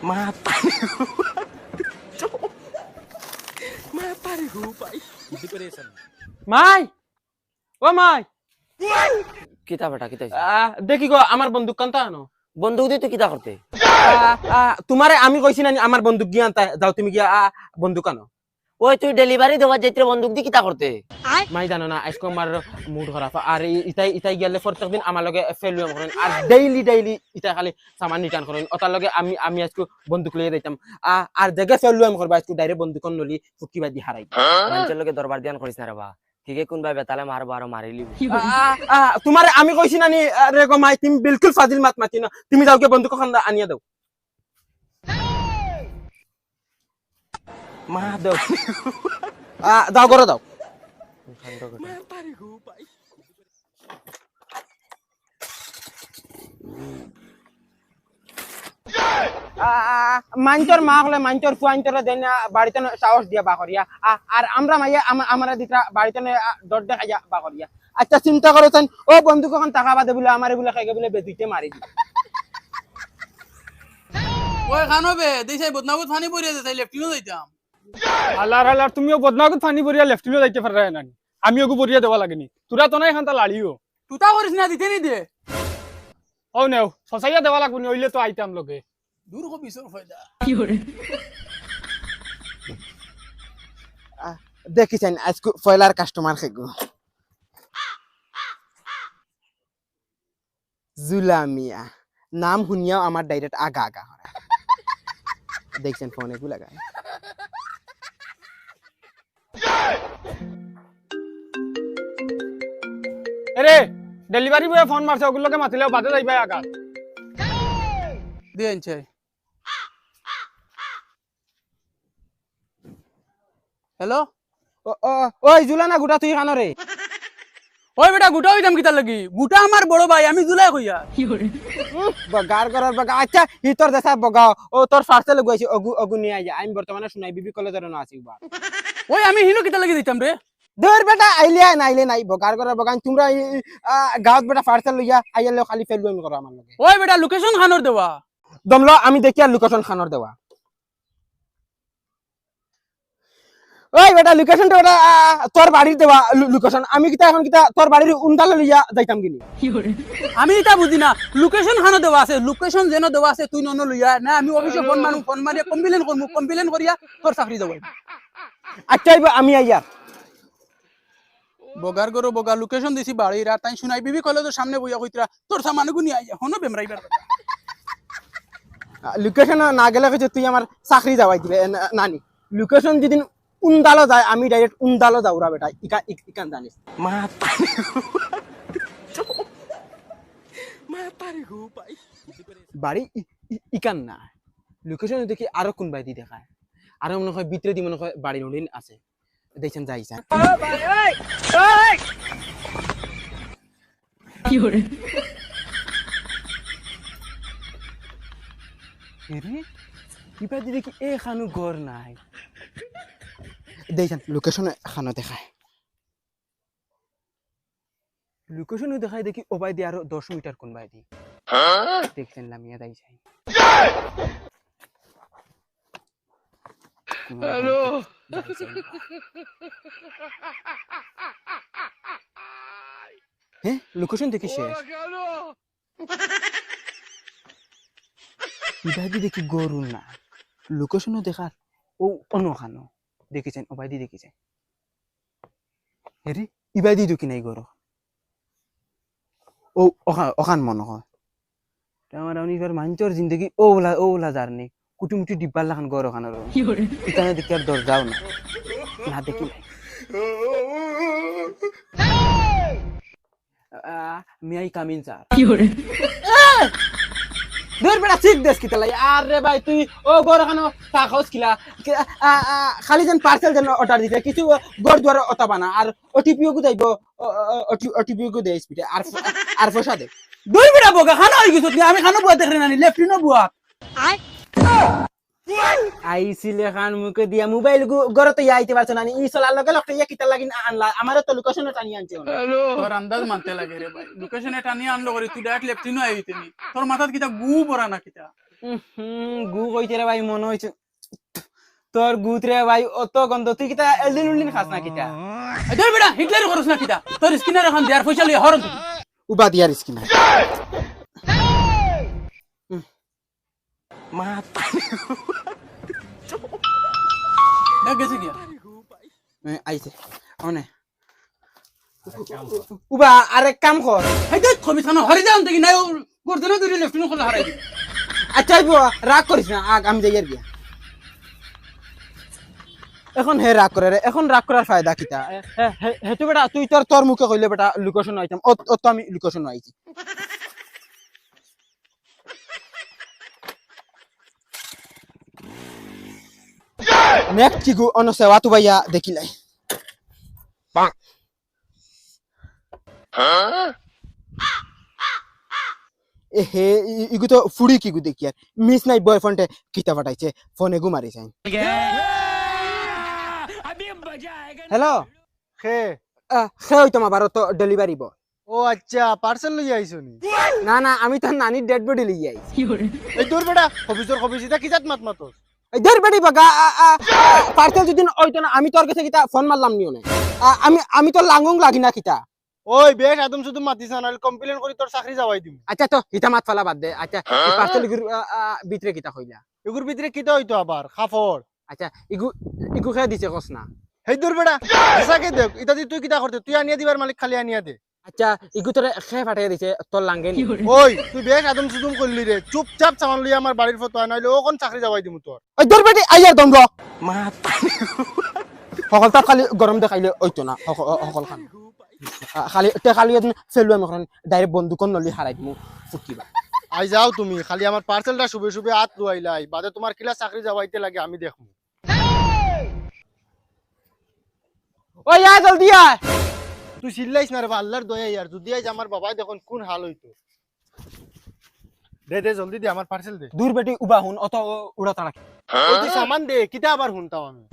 Matay Matay hupay. Depression. Mai! O Mai! কিতা বেটা কিতা দেখি গো আমার বন্দুক কান্তা আনো বন্দুক দিয়ে তুই কিতা করতে তোমারে আমি কইছি না আমার বন্দুক গিয়া আনতা যাও তুমি গিয়া বন্দুক আনো ওই তুই ডেলিভারি দেওয়া যাইতে বন্দুক দিয়ে কিতা করতে মাই জানো না আজকে আমার মুড খারাপ আর ইতাই গেলে প্রত্যেকদিন আমার লগে ফেলুয়াম করেন আর ডেইলি ইতা খালি সামান রিটার্ন করেন ওটার লগে আমি আজকে বন্দুক লইয়া যাইতাম আর জায়গা ফেলুয়াম করবা আজকে ডাইরেক্ট বন্দুক নলি ফুটকি বাজি হারাই মানুষের লগে দরবার দিয়ান করিস না রে বা ঠিকই কোন ভাই বেতালে মারবো আর মারিলি তোমারে আমি কইছি না নি রে গো মাই তুমি বিলকুল ফাজিল মাত মাতি না তুমি যাও কে বন্দুক খান আনিয়া দাও মা দাও দাও করে দাও মাঞ্চর মা হলে মাঞ্চর ফুয়াঞ্চরে দেন বাড়িতে সাহস দিয়া বা করিয়া আর আমরা মাইয়া আমরা দিকরা বাড়িতে দর দেখাইয়া বা করিয়া আচ্ছা চিন্তা করেছেন ও বন্ধুক এখন টাকা বাদে বলে আমারে বলে খাইকে বলে বেদিতে মারি দি ওই খানবে দেশাই বদনাগুত ফানি পড়িয়ে দে তাই লেফটিনো যাইতাম আল্লাহ তুমিও বদনাগুত ফানি বরিয়া লেফটিনো যাইতে পারে না আমিও গু বরিয়া দেওয়া লাগেনি তোরা তো নাই খান্তা লাড়িও তুতা করিস না দিতে নি দে ও নেও সসাইয়া দেওয়া লাগবনি হইলে তো আইতাম লগে দূর হো বিসর ফায়দা দেখিছেন আজকে ফয়লার কাস্টমার খেগো জুলামিয়া নাম শুনিয়াও আমার ডাইরেক্ট আগা আগা হয় দেখছেন ফোনে গু লাগায় এরে ডেলিভারি বয় ফোন মারছে ওগুলোকে মাতিলেও বাদে যাইবা আগা দেন চাই হ্যালো ওই জুলানা গুটা তুই কানরে ওই বেটা গুটা হইতাম কিতা লাগি গুটা আমার বড় ভাই আমি জুলাই কইয়া বগার করার বগা আচ্ছা ই তোর দেশা বগা ও তোর ফার্সেল গইছি অগু নিয়ে আইয়া আমি বর্তমানে শুনাই বিবি কলেজের না আছি বা ওই আমি হিনো কিতা লাগি দিতাম রে দৌড় বেটা আইলে নাইলে নাই বগার করার বগা তোমরা গাঁত বেটা ফার্সেল লইয়া আইলে খালি ফেলবো আমি করো আমার লগে ওই বেটা লোকেশন খানোর দেওয়া দমলো আমি দেখি আর লোকেশন খানোর দেওয়া ওই বেটা লোকেশনটা ওটা তোর বাড়ির দেওয়া লোকেশন আমি কিতা এখন কিতা তোর বাড়ির উন্দালে লইয়া যাইতাম কিনি আমি এটা বুঝি না লোকেশন খানো দেওয়া আছে লোকেশন যেন দেওয়া আছে তুই নন লইয়া না আমি অফিসে ফোন মারিয়া কমপ্লেন করিয়া তোর চাকরি যাবো আচ্ছা আমি আইয়া বগার গরো বগা লোকেশন দিছি বাড়ির আর তাই শুনাই বিবি কলেজের সামনে বইয়া কইতরা তোর সামানগু নিয়ে আইয়া হনো বেমরাইবার লোকেশন না গেলে কিছু তুই আমার চাকরি যাওয়াই দিবে নানি লোকেশন যেদিন উন্দালো যায় আমি ডাইরেক্ট উন্দালো যাওরা বেটা ইকান জানিস বাড়ি ইকান না লোকেশন দেখি আরো কোন বাই দি দেখায় আরো মনে হয় ভিতরে দি মনে হয় বাড়ি নদীন আছে দেখছেন যাইছেন কিবা দি দেখি এখানো ঘর নাই দেখছেন লোকেশন এখানো দেখায় লোকেশনও দেখায় দেখি ওবাই দি আরো 10 মিটার কোন বাই দি দেখছেন লামিয়া দাই যাই হ্যালো হ্যাঁ লোকেশন দেখি শেষ ইবাদি দেখি গরু না লোকেশনও দেখার ও অনখানো দেখেছেন ওবাইদি দেখেছে হেরি ইবাদি দুকি নাই গরু ও ওখান মনে হয় আমার অনিবার মাঞ্চর জিন্দগি ওলা জার্নি কুটুমুটি ডিব্বার লাখান গরু খানোর এখানে দেখি আর দরজাও না না দেখি নাই may I come in sir দূর বেটা ঠিক দেশ কিতা লাই আরে ভাই তুই ও গরু খানো খাওস কিলা খালি যেন পার্সেল যেন অর্ডার দিতে কিছু গড় দুয়ার অতাবা না আর ওটিপিও গু যাইব ওটিপিও গু দেই স্পিডে আর পয়সা দে দুই বেটা বগা খানো হই গেছ আমি খানো বুয়া দেখরে নানি লেফটিনো বুয়া আইছিলে খান মুকে দিয়া মোবাইল গরতে আইতে পারছ না ই চলার লগে লগে ইয়া কিতা লাগিন আনলা আমারে তো লোকেশনে টানি আনছে তোর আন্দাজ মানতে লাগে রে ভাই লোকেশনে টানি আনলো করে তুই ডাইরেক্ট লেফটিনো আইতেনি তোর মাথাত কিটা গু পড়া না কিটা গু কইতে রে ভাই মনে হইছে তোর গুত রে ভাই অত গন্ধ তুই কিতা এলদিন উলদিন খাস না কিতা ধর বেটা হিটলার করছ না কিতা তোর স্কিনার এখন দেয়ার পয়সা লই হরন উবা দিয়ার স্কিনার দেখ গেছে কি আইছে অনে উবা আরে কাম কর এই দেখ খবি থানা হরি যাও দেখি নাই গর্দনে ধরে লেফটিন খোলা হারাই দি আচ্ছা রাগ করিস না আগ আমি যাই আর গিয়া এখন হে রাগ করে রে এখন রাগ করার ফায়দা কিতা হেতু বেটা তুই তোর মুখে কইলে বেটা লোকেশন আইতাম ও তো আমি লোকেশন আইছি নেক্সট কি গো অন সেবা তু ভাইয়া দেখিলাই এ হে ইগু তো ফুড়ি কি গু দেখি আর মিস নাই বয়ফ্রেন্ডে কিতা পাঠাইছে ফোনে গু মারি যাই হ্যালো খে সে হইতাম আবার তো ডেলিভারি বয় ও আচ্ছা পার্সেল লই আইছো নি না না আমি তো নানির ডেড বডি লই আইছি এই দূর বেটা খবিস এটা কিজাত মাত মাতস ডেড বডি বাগা পার্সেল যদি হইতো না আমি তোর কাছে কিতা ফোন মারলাম নিও না আমি তো লাঙ্গং লাগি না কিতা ওই বেশ আদম শুধু মাতিস না কমপ্লেইন করি তোর চাকরি যাওয়াই দিম আচ্ছা তো হিতা মাত ফালা বাদ দে আচ্ছা পার্সেল ভিতরে কিতা কইলা এগুর ভিতরে কিটা হইতো আবার খাফড় আচ্ছা ইগু খেয়ে দিছে কস না হেই দূর বেটা এসাকে দেখ এটা তুই কিটা করতে তুই আনিয়া দিবার মালিক খালি আনিয়া দে আচ্ছা ইগু তোরে খেয়ে ফাটাই দিছে তোর লাঙ্গে নি ওই তুই বেশ আদম সুদুম করলি রে চুপচাপ সামান লই আমার বাড়ির ফটো আনাইলে ও কোন চাকরি যাওয়াই দিমু তোর ওই দর বেটি আইয়ার দম র সকল তার খালি গরম দেখাইলে হইতো না সকল খান খালি এদিন ফেলু আমি ডাইরেক্ট বন্দুকন নলি হারাই দিমু ফুকিবা আই যাও তুমি খালি আমার পার্সেলটা শুবে শুবে হাত লুয়াইলাই বাদে তোমার কিলা চাকরি যাওয়াইতে লাগে আমি দেখমু ওই আয় জলদি আয় তুই চিল্লাইস না রে বা আল্লাহর দয়া ইয়ার যদি আজ আমার বাবা দেখুন কোন হাল হইতো দে জলদি দে আমার পার্সেল দে দূর বেটি উবা হুন অত উড়া তাড়া ওই তুই সামান দে কিটা আবার হুনতাও আমি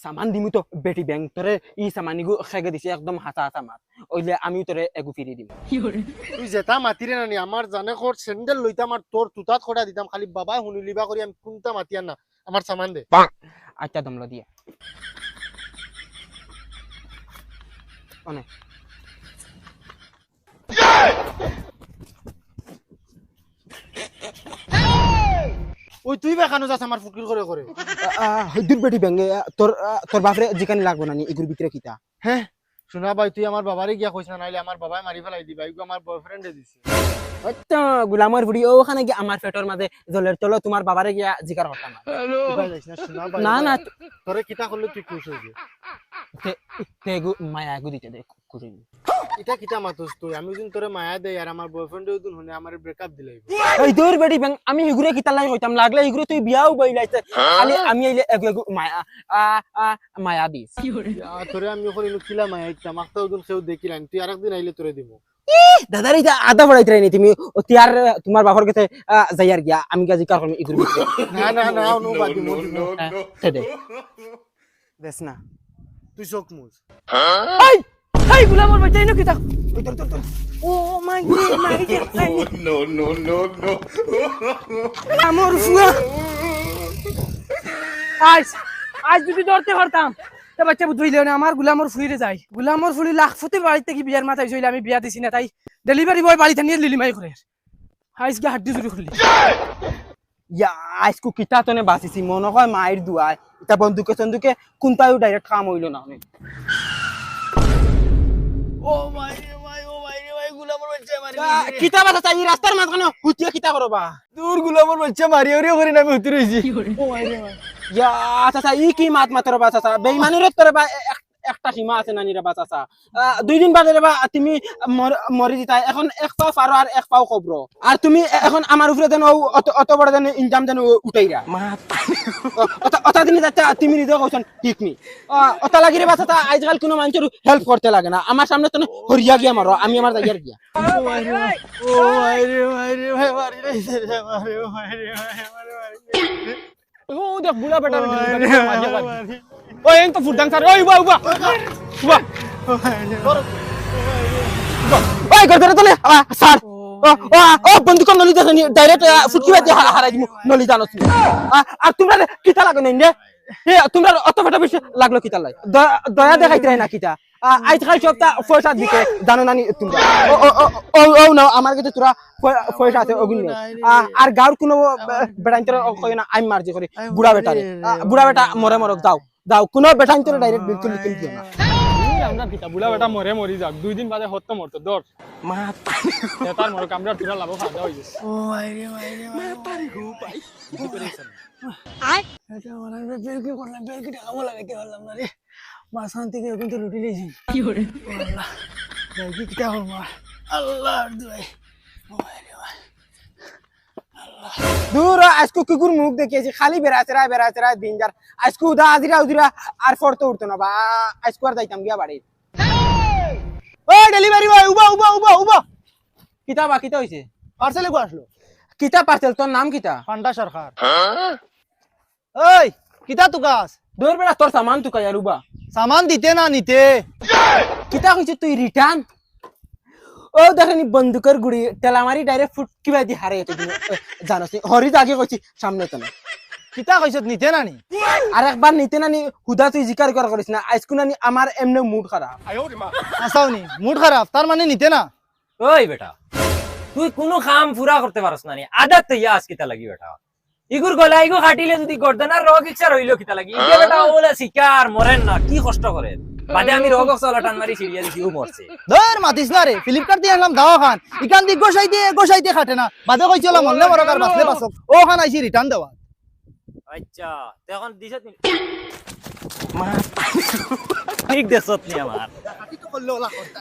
সামান দিমু তো বেটি ব্যাংক তোরে ই সামানিগু খেগে দিছে একদম হাতা হাতা মার ওইলে আমি তোরে এগু ফিরি দিম তুই যেটা মাতিরে নানি আমার জানে খর স্যান্ডেল লইতাম আর তোর তুতাত খড়া দিতাম খালি বাবা হুনিলিবা করি আমি কোনটা মাতিয়ার না আমার সামান দে আচ্ছা দমলো দিয়া অনে ওই তুই বেখানো যাস আমার ফুকির করে করে দূর বেটি ব্যাংক তোর বাপরে জিকানি লাগবো না নি এগুর ভিতরে কিতা হ্যাঁ শোনা ভাই তুই আমার বাবারে গিয়া কইছ না নাইলে আমার বাবাই মারি ফেলাই দিবা এগু আমার বয়ফ্রেন্ডে দিছে আচ্ছা গুলামর বুড়ি ওখানে গিয়ে আমার পেটের মাঝে জলের তলো তোমার বাবারে গিয়া জিকার হতাম ভাই যাইস না শোনা ভাই না না তোরে কিটা করলে তুই খুশ হইবি তেগু মায়া এগু দিতে দে খুশি এটা কিটা মাতস তুই আমি যদি তোরে মায়া দেই আর আমার বয়ফ্রেন্ডে যদি শুনে আমার ব্রেকআপ দিলাইব এই দূর বেটি ব্যাংক আমি এগুরে কিতা লাই হইতাম লাগলে এগুরে তুই বিয়াও বইলাইতে খালি আমি আইলে এগু মায়া মায়া দিস তোরে আমি ওখানে কিলা মায়া ইচ্ছা মাখতাও দিন সেও দেখিলাম তুই আরেকদিন আইলে তোরে দিব দাদার এটা আদা বড়াইতে রাইনি তুমি তিয়ার তোমার বাবার কাছে যাইয়ার গিয়া আমি গাজি কার করব এগুর ভিতরে না না না নো বাদি মো দে দেস না তুই চোখ মুজ এই এই গুলামর বাচ্চা ইনো কিতা ও মাই নো আমার ফুয়া আজ যদি ধরতে পারতাম তা বাচ্চা বুঝইলেও না আমার গুলামর ফুইরে যায় গুলামর ফুলি লাখ ফুতে বাড়িতে কি বিয়ার মাথায় জইলে আমি বিয়া দিছি না তাই ডেলিভারি বয় বাড়িতে নিয়ে লিলিমাই করে আইস গা হাড্ডি জুড়ি খুললি ইয়া আজকু কিতা তনে বাসিছি মনে হয় মায়ের দুয়ায় এটা বন্দুকে কোনটাও ডাইরেক্ট কাম হইল না অনেক ও ভাই রে ভাই গুলামর বাচ্চা মারি কিতা বাসা চাই রাস্তার মাঝখানে হুতিয়া কিতা করবা দূর গুলামর বাচ্চা মারি ওরে করে না আমি উতরে রইছি ও ভাই রে ভাই ইয়া চাচা ই কি মাত মাতর বা চাচা বেইমানির তোর বা একটা সীমা আছে নানি রে বা চাচা 2 দিন বাদে রে বা তুমি মরি দিতা এখন এক পাও ফারো আর এক পাও কবর আর তুমি এখন আমার উপরে দেন অত বড় দেন ইনজাম দেন উঠাইরা অতা দিন যাচ্ছে তুমি নিজে কইছন ঠিক নি অতা লাগি রে বা চাচা আজকাল কোনো মানুষের হেল্প করতে লাগে না আমার সামনে তো হরিয়া গিয়া মারো আমি আমার জায়গার গিয়া ও ভাই রে ভাই মারি রইছে রে মারি ও ভাই রে ভাই ও দেখ বুড়া বেটা ওই এন তো ফুটাং স্যার ওই উবা ওই গদরে তোলে স্যার ও ও বন্দুক নলি দেখনি ডাইরেক্ট ফুটকি বাজি হারাই দিমু নলি জানোস আর তোমরা কিতা লাগে নাই রে এ তোমরা অত ফটা বেশি লাগলো কিতা লাই দয়া দেখাইতে না কিতা আজ খাই সপ্তাহ পয়সা দিকে জানো না তোমরা ও না আমার কাছে তোরা পয়সা আছে ওগুলো আর গাঁর কোনো বেটাইন্তর কই না আমি মার্জি করি বুড়া বেটা মরে মরক দাও কোনো বেটাইন্তর ডাইরেক্ট বিলকুল দিও না আমরা কিতা বুলা বেটা মরে মরি যাক 2 দিন বাদে হত্য মরতো দর মা তার মরক আমরা তোরা লাভ খাওয়া হই গেছে ও আইরে মা পারি গো পাই এটা আমার বেলকি করলাম বেলকি টাকা লাগাইতে পারলাম না রে মা শান্তি করে কিন্তু রুটি দিয়েছি কি করে আল্লাহ বেলকি কিটা হল মা আল্লাহ দুই দূর আজকে কুকুর মুখ দেখিয়েছি খালি বেড়াচ্ছে রায় দিন যার আজকে উদিরা আর ফরতে উঠতো না বা আজকে আর যাইতাম গিয়া বাড়ি ও ডেলিভারি বয় উবা কিতা হইছে পার্সেলে কো আসলো কিতা পার্সেল তোর নাম কিতা পান্ডা সরকার ওই কিতা তুকাস দূর বেড়া তোর সামান তুকা ইয়ার উবা সামান দিতে না নিতে কিতা হইছে তুই রিটার্ন ও দেখেনি বন্দুকের গুড়ি তেলামারি ডাইরেক্ট ফুট কিবা দি হারে জানোস হরি আগে কইছি সামনে তো না কিতা কইছত নিতে না নি আর একবার নিতে নানি হুদা তুই জিকার করিস না আজকু নানি আমার এমনি মুড খারাপ আসাওনি মুড খারাপ তার মানে নিতে না ওই বেটা তুই কোনো কাম পুরা করতে পারস না নি আদাত তো ইয়াস কিতা লাগি বেটা ইগুর গলা ইগু খাটিলে যদি গর্দনার রোগ ইচ্ছা রইলো কিতা লাগি ইগে বেটা ওলা শিকার মরেন না কি কষ্ট করে বাদে আমি রোগ চলা টান মারি সিরিয়া দিছি ও মরছে ধর মাতিস না রে ফ্লিপকার্ট দিয়ে আনলাম দাওয়া খান ইকান দি গোসাইতে খাটে না বাদে কইছিল মল্লে মরকার বাসলে বাসক ও খান আইছি রিটার্ন দেওয়া আচ্ছা তো এখন দিছত নি মা ঠিক দেছত নি আমার কাটি তো করলে ওলা করতা